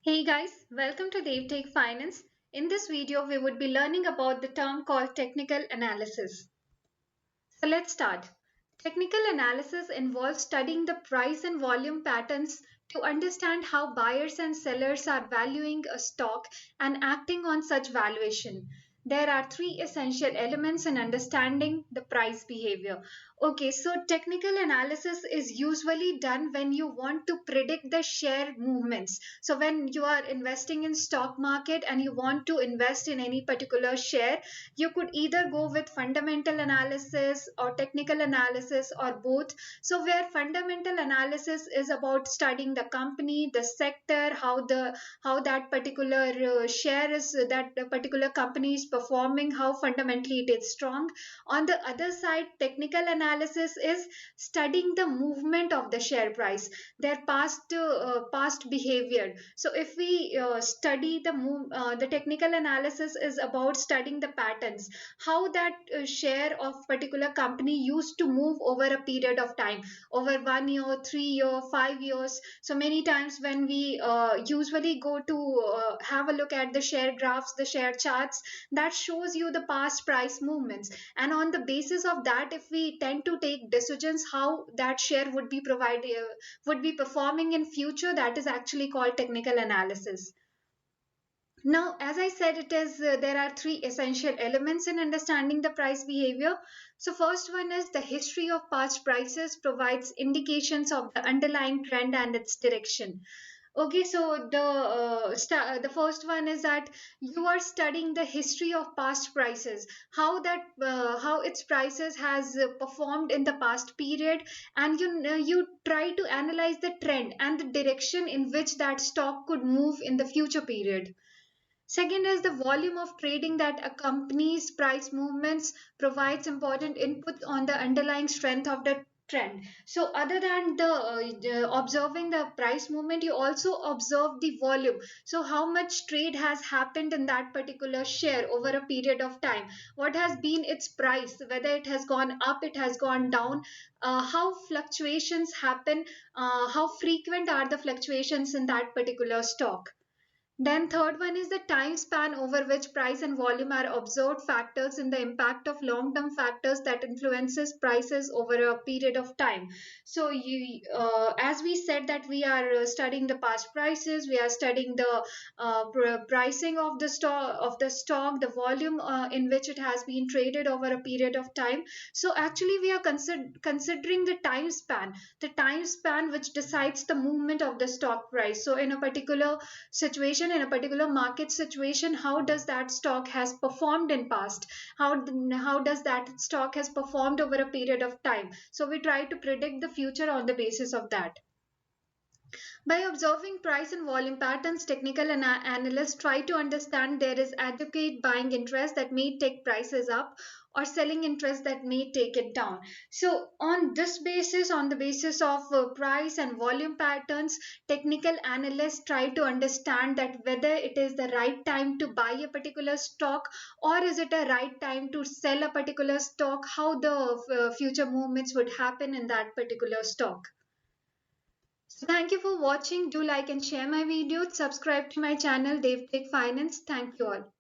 Hey guys, welcome to DevTech Finance. In this video, we would be learning about the term called technical analysis. So let's start. Technical analysis involves studying the price and volume patterns to understand how buyers and sellers are valuing a stock and acting on such valuation. There are three essential elements in understanding the price behavior. Okay, so technical analysis is usually done when you want to predict the share movements. So when you are investing in stock market and you want to invest in any particular share, you could either go with fundamental analysis or technical analysis or both. So where fundamental analysis is about studying the company, the sector, how that particular share is, that particular company is performing, how fundamentally it is strong. On the other side, technical analysis is studying the movement of the share price, their past behavior. So if we study the technical analysis is about studying the patterns, how that share of particular company used to move over a period of time, over 1 year, 3 year, 5 years. So many times when we usually go to have a look at the share graphs, the share charts, that shows you the past price movements, and on the basis of that, if we tend to take decisions how that share would be provided, would be performing in future, that is actually called technical analysis. Now, as I said, it is there are three essential elements in understanding the price behavior. So first one is the history of past prices provides indications of the underlying trend and its direction. Okay, so the first one is that you are studying the history of past prices, how its prices has performed in the past period, and you try to analyze the trend and the direction in which that stock could move in the future period. Second is the volume of trading that accompanies price movements provides important input on the underlying strength of the trend. So other than the observing the price movement, you also observe the volume. So how much trade has happened in that particular share over a period of time? What has been its price? Whether it has gone up, it has gone down, how fluctuations happen, how frequent are the fluctuations in that particular stock. Then third one is the time span over which price and volume are observed factors in the impact of long-term factors that influences prices over a period of time. So as we said that we are studying the past prices, we are studying the pricing of the stock, the volume in which it has been traded over a period of time. So actually we are considering the time span which decides the movement of the stock price. So in a particular situation, in a particular market situation, how does that stock has performed in past, how does that stock has performed over a period of time. So we try to predict the future on the basis of that. By observing price and volume patterns, technical analysts try to understand there is adequate buying interest that may take prices up or selling interest that may take it down. So on this basis, on the basis of price and volume patterns, technical analysts try to understand that whether it is the right time to buy a particular stock or is it a right time to sell a particular stock, how the future movements would happen in that particular stock. So thank you for watching. Do like and share my videos. Subscribe to my channel DevTech Finance. Thank you all.